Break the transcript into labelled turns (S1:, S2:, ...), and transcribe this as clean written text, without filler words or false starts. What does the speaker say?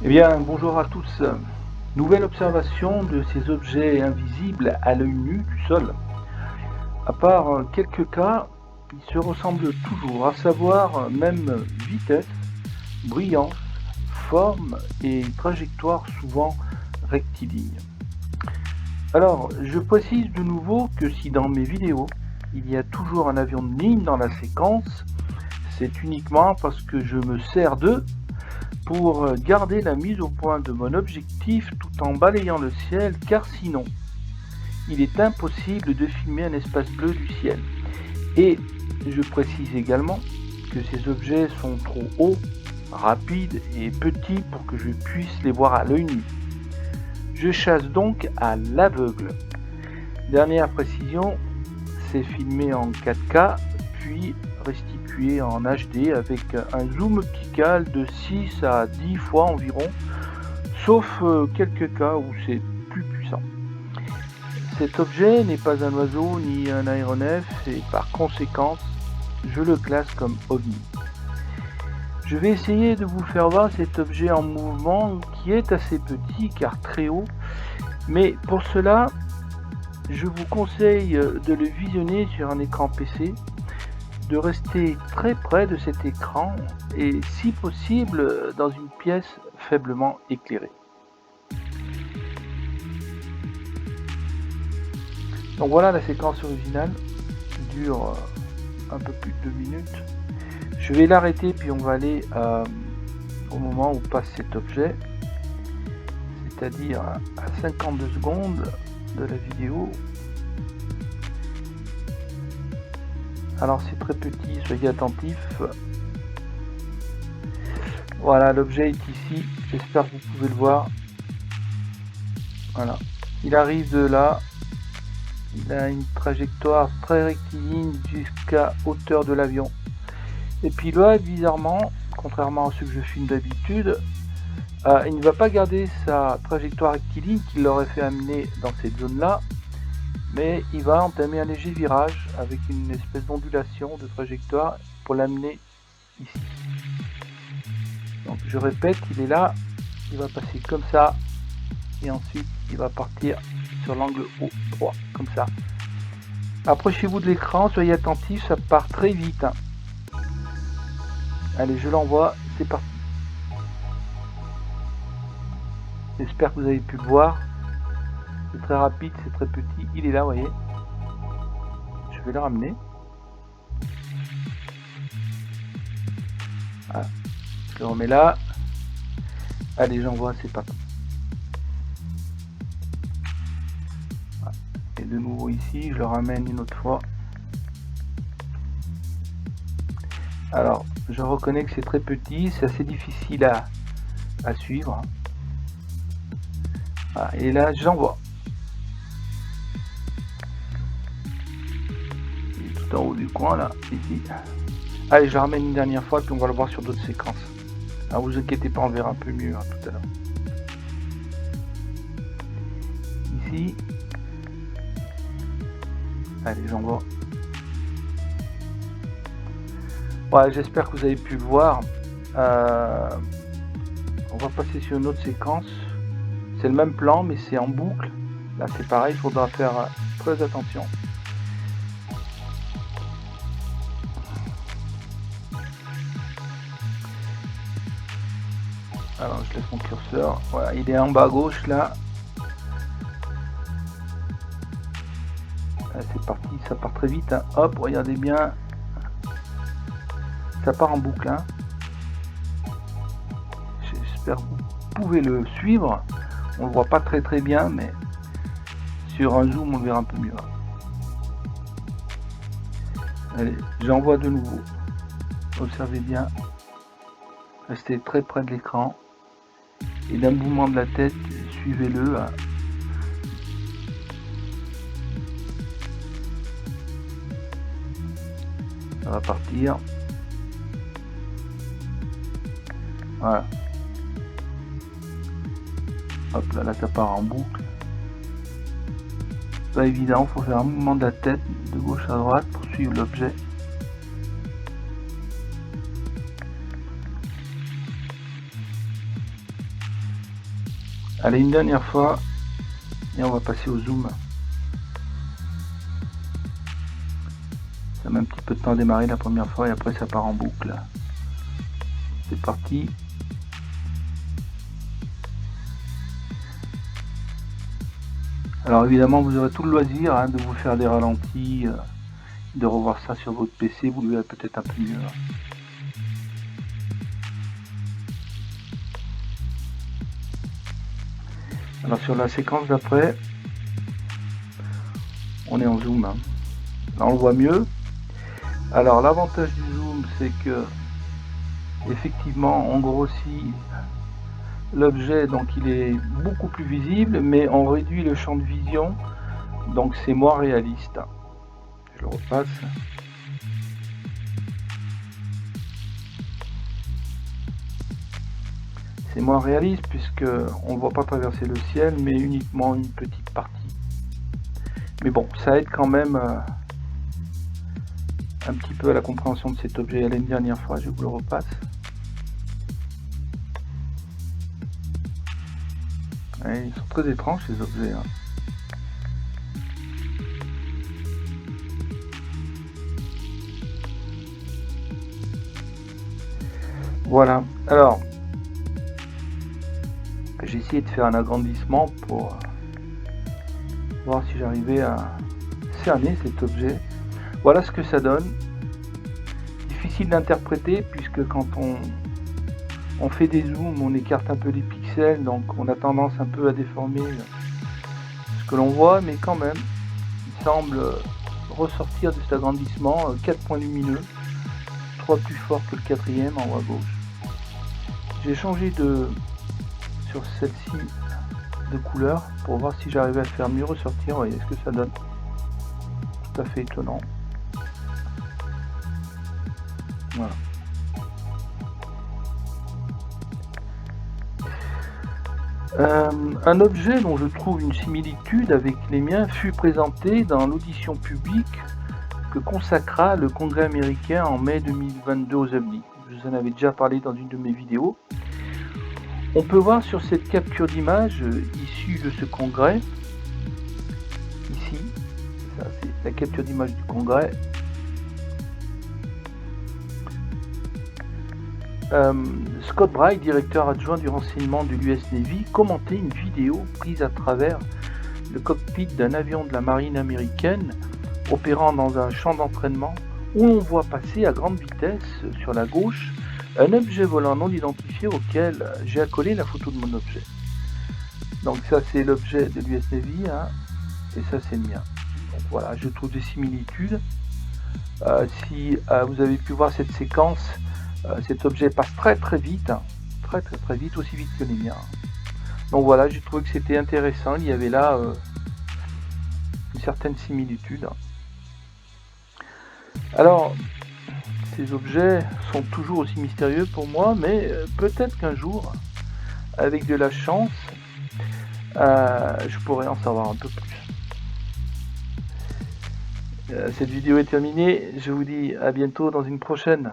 S1: Eh bien, bonjour à tous. Nouvelle observation de ces objets invisibles à l'œil nu du sol. À part quelques cas, ils se ressemblent toujours, à savoir même vitesse, brillance, forme et trajectoire souvent rectilignes. Alors, je précise de nouveau que si dans mes vidéos, il y a toujours un avion de ligne dans la séquence, c'est uniquement parce que je me sers d'eux pour garder la mise au point de mon objectif tout en balayant le ciel, car sinon il est impossible de filmer un espace bleu du ciel. Et je précise également que ces objets sont trop hauts, rapides et petits pour que je puisse les voir à l'œil nu. Je chasse donc à l'aveugle. Dernière précision, c'est filmé en 4K puis restitué en HD avec un zoom optical de 6 à 10 fois environ, sauf quelques cas où c'est plus puissant. Cet objet n'est pas un oiseau ni un aéronef et par conséquent, je le classe comme ovni. Je vais essayer de vous faire voir cet objet en mouvement qui est assez petit car très haut, mais pour cela, je vous conseille de le visionner sur un écran PC, de rester très près de cet écran et si possible dans une pièce faiblement éclairée. Donc voilà la séquence originale qui dure un peu plus de 2 minutes. Je vais l'arrêter puis on va aller au moment où passe cet objet, c'est-à-dire à 52 secondes de la vidéo. Alors c'est très petit, soyez attentifs. Voilà, l'objet est ici, j'espère que vous pouvez le voir. Voilà, il arrive de là, il a une trajectoire très rectiligne jusqu'à hauteur de l'avion. Et puis là, bizarrement, contrairement à ce que je filme d'habitude, il ne va pas garder sa trajectoire rectiligne qui l'aurait fait amener dans cette zone-là, mais il va entamer un léger virage avec une espèce d'ondulation de trajectoire pour l'amener ici. Donc je répète, il est là, il va passer comme ça, et ensuite il va partir sur l'angle haut droit, comme ça. Approchez-vous de l'écran, soyez attentifs, ça part très vite. Allez, je l'envoie, c'est parti. J'espère que vous avez pu le voir. C'est très rapide, c'est très petit. Il est là, vous voyez. Je vais le ramener. Voilà. Je le remets là. Allez, j'envoie, c'est parti. Voilà. Et de nouveau ici, je le ramène une autre fois. Alors, je reconnais que c'est très petit, c'est assez difficile à suivre. Voilà. Et là, j'envoie. En haut du coin là, ici. Allez, je le ramène une dernière fois puis on va le voir sur d'autres séquences. Ah, vous inquiétez pas, on verra un peu mieux tout à l'heure. Ici. Allez, j'envoie. Ouais, j'espère que vous avez pu le voir. On va passer sur une autre séquence. C'est le même plan mais c'est en boucle. Là c'est pareil, il faudra faire très attention. Alors je laisse mon curseur, voilà, il est en bas à gauche là. C'est parti, ça part très vite, hein. Hop, regardez bien. Ça part en boucle, hein. J'espère que vous pouvez le suivre. On le voit pas très bien, mais sur un zoom on le verra un peu mieux. Allez, j'envoie de nouveau. Observez bien. Restez très près de l'écran. Et d'un mouvement de la tête, suivez-le. Ça va partir. Voilà. Hop là, ça part en boucle. Pas évident, il faut faire un mouvement de la tête de gauche à droite pour suivre l'objet. Allez, une dernière fois et on va passer au zoom. Ça met un petit peu de temps à démarrer la première fois et après ça part en boucle. C'est parti. Alors évidemment vous aurez tout le loisir de vous faire des ralentis, de revoir ça sur votre PC, vous le verrez peut-être un peu mieux. Alors sur la séquence d'après, on est en zoom. Là on le voit mieux. Alors l'avantage du zoom, c'est que effectivement on grossit l'objet, donc il est beaucoup plus visible, mais on réduit le champ de vision, donc c'est moins réaliste. Je le repasse. C'est moins réaliste puisque on ne voit pas traverser le ciel, mais uniquement une petite partie. Mais bon, ça aide quand même un petit peu à la compréhension de cet objet. Allez, une dernière fois, je vous le repasse. Ouais, ils sont très étranges ces objets. Voilà, alors j'ai essayé de faire un agrandissement pour voir si j'arrivais à cerner cet objet. Voilà ce que ça donne. Difficile d'interpréter puisque quand on fait des zooms, on écarte un peu les pixels, donc on a tendance un peu à déformer ce que l'on voit, mais quand même, il semble ressortir de cet agrandissement 4 points lumineux, 3 plus forts que le quatrième en haut à gauche. J'ai changé sur celle-ci de couleur pour voir si j'arrivais à le faire mieux ressortir. Vous voyez ce que ça donne. Tout à fait étonnant. Voilà. Un objet dont je trouve une similitude avec les miens fut présenté dans l'audition publique que consacra le Congrès américain en mai 2022 aux ovnis. Je vous en avais déjà parlé dans une de mes vidéos. On peut voir sur cette capture d'image issue de ce congrès, ici, ça c'est la capture d'image du congrès, Scott Bright, directeur adjoint du renseignement de l'US Navy, commentait une vidéo prise à travers le cockpit d'un avion de la marine américaine opérant dans un champ d'entraînement où l'on voit passer à grande vitesse sur la gauche un objet volant non identifié auquel j'ai accolé la photo de mon objet. Donc ça c'est l'objet de l'US Navy et ça c'est le mien. Donc voilà, je trouve des similitudes. Si vous avez pu voir cette séquence, cet objet passe très vite, très vite, aussi vite que les miens. Donc voilà, j'ai trouvé que c'était intéressant, il y avait là une certaine similitude. Alors, ces objets sont toujours aussi mystérieux pour moi, mais peut-être qu'un jour, avec de la chance, je pourrais en savoir un peu plus. Cette vidéo est terminée, je vous dis à bientôt dans une prochaine.